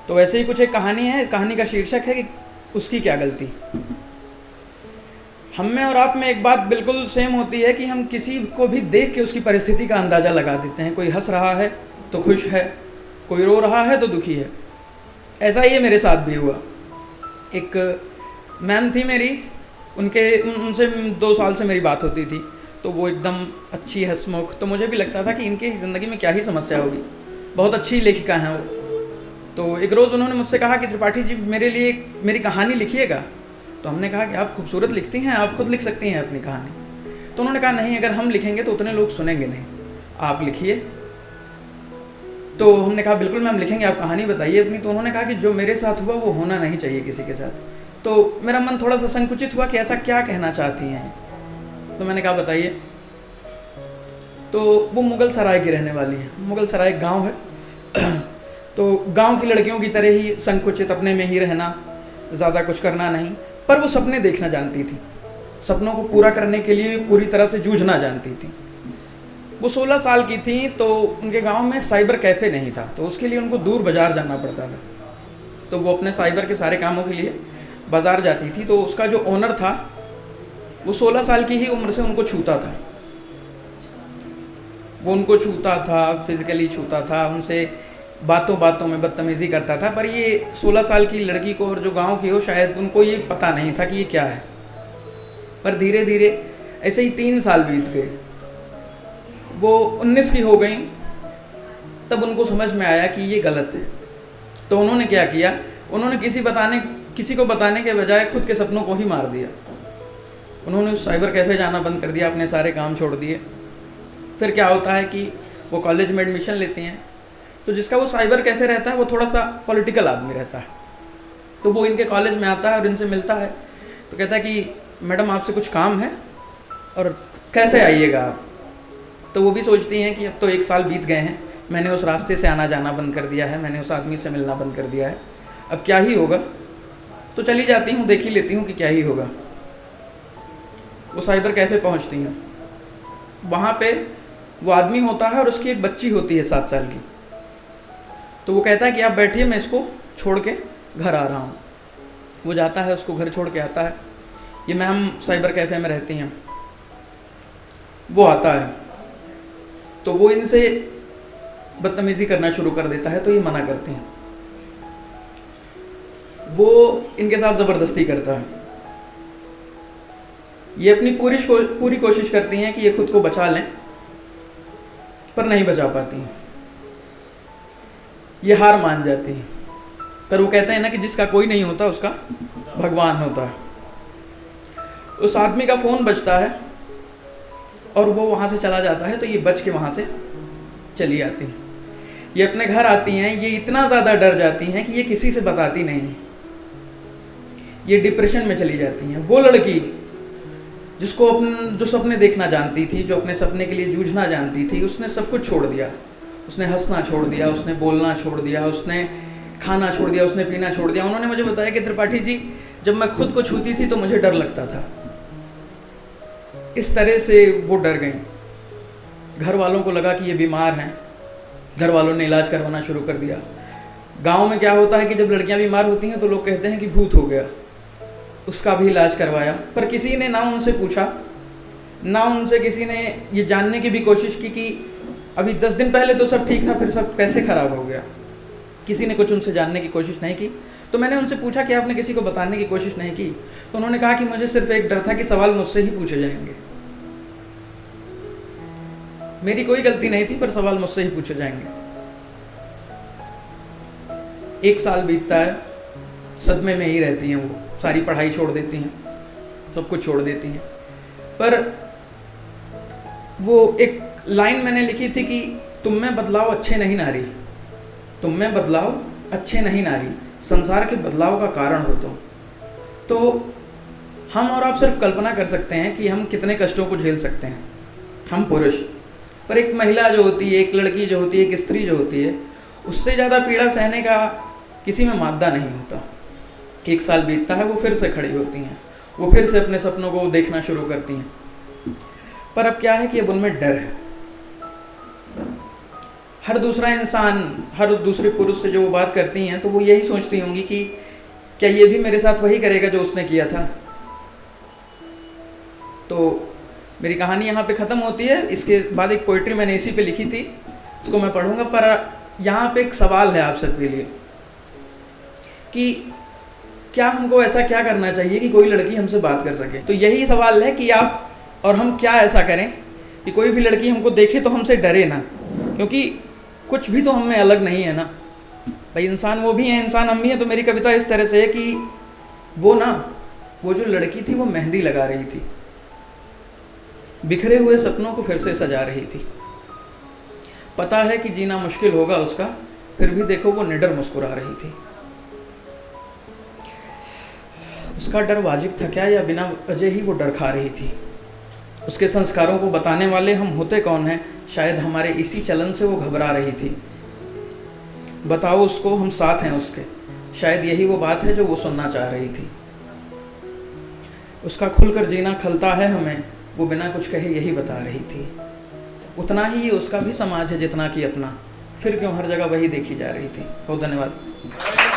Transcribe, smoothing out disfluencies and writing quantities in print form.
तो वैसे ही कुछ एक कहानी है, इस कहानी का शीर्षक है कि उसकी क्या गलती। हम में और आप में एक बात बिल्कुल सेम होती है कि हम किसी को भी देख के उसकी परिस्थिति का अंदाज़ा लगा देते हैं। कोई हंस रहा है तो खुश है, कोई रो रहा है तो दुखी है। ऐसा ही मेरे साथ भी हुआ। एक मैम थी मेरी, उनसे 2 साल से मेरी बात होती थी, तो वो एकदम अच्छी हंसमुख, तो मुझे भी लगता था कि इनकी ज़िंदगी में क्या ही समस्या होगी, बहुत अच्छी लेखिका हैं वो। तो एक रोज़ उन्होंने मुझसे कहा कि त्रिपाठी जी मेरे लिए मेरी कहानी लिखिएगा। तो हमने कहा कि आप खूबसूरत लिखती हैं, आप खुद लिख सकती हैं अपनी कहानी। तो उन्होंने कहा नहीं, अगर हम लिखेंगे तो उतने लोग सुनेंगे नहीं, आप लिखिए। तो हमने कहा बिल्कुल मैम लिखेंगे, आप कहानी बताइए अपनी। तो उन्होंने कहा कि जो मेरे साथ हुआ वो होना नहीं चाहिए किसी के साथ। तो मेरा मन थोड़ा सा संकुचित हुआ कि ऐसा क्या कहना चाहती हैं। तो मैंने कहा बताइए। तो वो मुगल सराय की रहने वाली है। मुगल सराय एक गाँव है। तो गांव की लड़कियों की तरह ही संकुचित, अपने में ही रहना, ज़्यादा कुछ करना नहीं, पर वो सपने देखना जानती थी, सपनों को पूरा करने के लिए पूरी तरह से जूझना जानती थी। वो 16 साल की थी, तो उनके गांव में साइबर कैफ़े नहीं था, तो उसके लिए उनको दूर बाज़ार जाना पड़ता था। तो वो अपने साइबर के सारे कामों के लिए बाज़ार जाती थी। तो उसका जो ओनर था वो 16 साल की ही उम्र से उनको छूता था। वो उनको छूता था, फिज़िकली छूता था, उनसे बातों बातों में बदतमीज़ी करता था। पर ये 16 साल की लड़की को, और जो गांव की हो, शायद उनको ये पता नहीं था कि ये क्या है। पर धीरे धीरे ऐसे ही 3 साल बीत गए। वो 19 की हो गई, तब उनको समझ में आया कि ये गलत है। तो उन्होंने क्या किया, उन्होंने किसी को बताने के बजाय खुद के सपनों को ही मार दिया। उन्होंने साइबर कैफ़े जाना बंद कर दिया, अपने सारे काम छोड़ दिए। फिर क्या होता है कि वो कॉलेज में एडमिशन लेती हैं। तो जिसका वो साइबर कैफ़े रहता है वो थोड़ा सा पॉलिटिकल आदमी रहता है। तो वो इनके कॉलेज में आता है और इनसे मिलता है, तो कहता है कि मैडम आपसे कुछ काम है और कैफ़े आइएगा आप। तो वो भी सोचती हैं कि अब तो 1 साल बीत गए हैं, मैंने उस रास्ते से आना जाना बंद कर दिया है, मैंने उस आदमी से मिलना बंद कर दिया है, अब क्या ही होगा। तो चली जाती हूँ, देख ही लेती हूँ कि क्या ही होगा। वो साइबर कैफ़े पहुँचती हैं। वहाँ पे वो आदमी होता है और उसकी एक बच्ची होती है 7 साल की। तो वो कहता है कि आप बैठिए, मैं इसको छोड़ के घर आ रहा हूँ। वो जाता है, उसको घर छोड़ के आता है। ये मैम साइबर कैफ़े में रहती हैं। वो आता है तो वो इनसे बदतमीज़ी करना शुरू कर देता है, तो ये मना करती हैं। वो इनके साथ ज़बरदस्ती करता है। ये अपनी पूरी कोशिश करती हैं कि ये खुद को बचा लें, पर नहीं बचा पाती हैं। ये हार मान जाती हैं। पर वो कहते हैं ना कि जिसका कोई नहीं होता उसका भगवान होता है। उस आदमी का फ़ोन बजता है और वो वहाँ से चला जाता है। तो ये बच के वहाँ से चली आती हैं। ये अपने घर आती हैं। ये इतना ज़्यादा डर जाती हैं कि ये किसी से बताती नहीं हैं। ये डिप्रेशन में चली जाती हैं। वो लड़की जो सपने देखना जानती थी, जो अपने सपने के लिए जूझना जानती थी, उसने सब कुछ छोड़ दिया। उसने हंसना छोड़ दिया, उसने बोलना छोड़ दिया, उसने खाना छोड़ दिया, उसने पीना छोड़ दिया। उन्होंने मुझे बताया कि त्रिपाठी जी, जब मैं खुद को छूती थी तो मुझे डर लगता था। इस तरह से वो डर गई। घर वालों को लगा कि ये बीमार हैं। घर वालों ने इलाज करवाना शुरू कर दिया। गांव में क्या होता है कि जब लड़कियां बीमार होती हैं तो लोग कहते हैं कि भूत हो गया। उसका भी इलाज करवाया, पर किसी ने ना उनसे पूछा, ना उनसे किसी ने ये जानने की भी कोशिश की कि अभी 10 दिन पहले तो सब ठीक था, फिर सब कैसे ख़राब हो गया। किसी ने कुछ उनसे जानने की कोशिश नहीं की। तो मैंने उनसे पूछा कि आपने किसी को बताने की कोशिश नहीं की। तो उन्होंने कहा कि मुझे सिर्फ एक डर था कि सवाल मुझसे ही पूछे जाएंगे। मेरी कोई गलती नहीं थी, पर सवाल मुझसे ही पूछे जाएंगे। 1 साल बीतता है, सदमे में ही रहती हैं। वो सारी पढ़ाई छोड़ देती हैं, सब कुछ छोड़ देती हैं। पर वो एक लाइन मैंने लिखी थी कि तुम में बदलाव अच्छे नहीं नारी, तुम में बदलाव अच्छे नहीं नारी, संसार के बदलाव का कारण हो तुम। तो हम और आप सिर्फ कल्पना कर सकते हैं कि हम कितने कष्टों को झेल सकते हैं, हम पुरुष। पर एक महिला जो होती है, एक लड़की जो होती है, एक स्त्री जो होती है, उससे ज़्यादा पीड़ा सहने का किसी में मादा नहीं होता। 1 साल बीतता है, वो फिर से खड़ी होती हैं, वो फिर से अपने सपनों को देखना शुरू करती हैं। पर अब क्या है कि अब उनमें डर है। हर दूसरा इंसान, हर दूसरे पुरुष से जो वो बात करती हैं तो वो यही सोचती होंगी कि क्या ये भी मेरे साथ वही करेगा जो उसने किया था। तो मेरी कहानी यहाँ पे ख़त्म होती है। इसके बाद एक पोइट्री मैंने इसी पे लिखी थी, इसको मैं पढ़ूँगा। पर यहाँ पे एक सवाल है आप सबके लिए कि क्या हमको ऐसा क्या करना चाहिए कि कोई लड़की हमसे बात कर सके। तो यही सवाल है कि आप और हम क्या ऐसा करें कि कोई भी लड़की हमको देखे तो हमसे डरे ना, क्योंकि कुछ भी तो हम में अलग नहीं है ना भाई। इंसान वो भी हैं, इंसान हम भी हैं। तो मेरी कविता इस तरह से है कि वो जो लड़की थी वो मेहंदी लगा रही थी, बिखरे हुए सपनों को फिर से सजा रही थी। पता है कि जीना मुश्किल होगा उसका, फिर भी देखो वो निडर मुस्कुरा रही थी। उसका डर वाजिब था क्या, या बिना वजह ही वो डर खा रही थी। उसके संस्कारों को बताने वाले हम होते कौन हैं, शायद हमारे इसी चलन से वो घबरा रही थी। बताओ उसको हम साथ हैं उसके, शायद यही वो बात है जो वो सुनना चाह रही थी। उसका खुलकर जीना खलता है हमें, वो बिना कुछ कहे यही बता रही थी। उतना ही ये उसका भी समाज है जितना कि अपना, फिर क्यों हर जगह वही देखी जा रही थी। बहुत धन्यवाद।